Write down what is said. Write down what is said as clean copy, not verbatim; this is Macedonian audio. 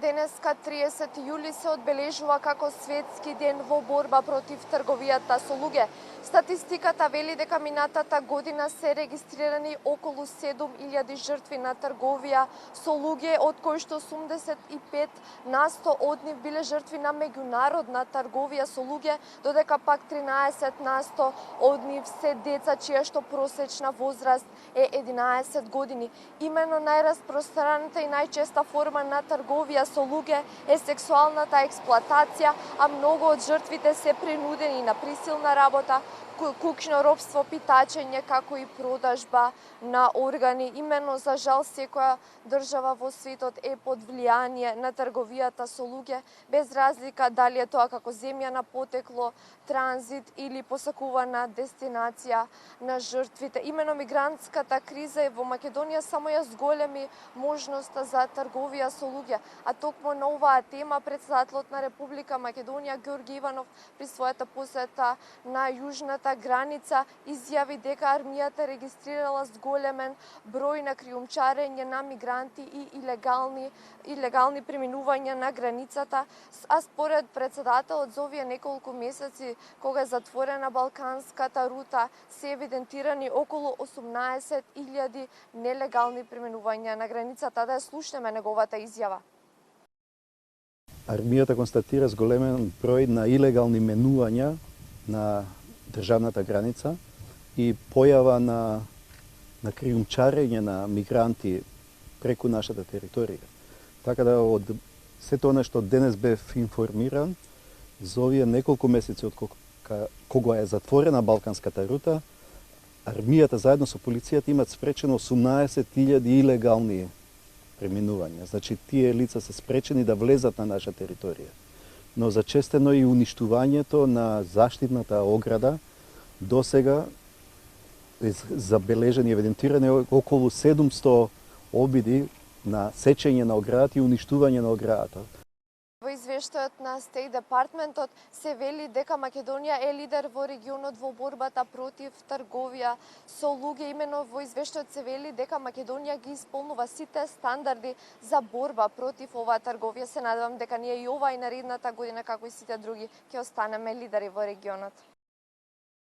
Денеска 30 јули се одбележува како светски ден во борба против трговијата со луѓе. Статистиката вели дека минатата година се регистрирани околу 7000 жртви на трговија со луѓе, од кои што 85% од нив биле жртви на меѓународна трговија со луѓе, додека пак 13% од нив се деца чија што просечна возраст е 11 години. Имено најраспространета и најчеста форма на трговија со луѓе е сексуалната експлоатација, а многу од жртвите се принудени на присилна работа, куќно робство, питачење, како и продажба на органи. Имено, за жал, секоја држава во светот е под влијание на трговијата со луѓе, без разлика дали е тоа како земја на потекло, транзит или посакувана дестинација на жртвите. Имено мигрантската криза во Македонија само ја зголеми можноста за трговија со луѓе, а токму на оваа тема претседателот на Република Македонија Ѓорѓе Иванов при својата посета на јужната граница изјави дека армијата регистрирала зголемен број на криумчарење на мигранти и илегални преминувања на границата, а според претседателот за овие неколку месеци кога е затворена балканската рута се евидентирани околу 18.000 нелегални преминувања на границата. Да ја слушнеме неговата изјава. Армијата констатира зголемен број на илегални менувања на државната граница и појава на криумчарење на мигранти преку нашата територија. Така да од сето она што денес бев информиран, за овие неколку месеци од кога е затворена балканската рута, армијата заедно со полицијата имат спречено 18.000 илегални преминувања. Значи, тие лица се спречени да влезат на наша територија. Но зачестено и уништувањето на заштитната ограда, досега е забележени, евидентирани околу 700 обиди на сечење на оградата и уништување на оградата. Во извештајот на State Departmentот се вели дека Македонија е лидер во регионот во борбата против трговија со луѓе. Имено во извештајот се вели дека Македонија ги исполнува сите стандарди за борба против оваа трговија. Се надевам дека ние и ова и наредната година, како и сите други, ќе останеме лидери во регионот.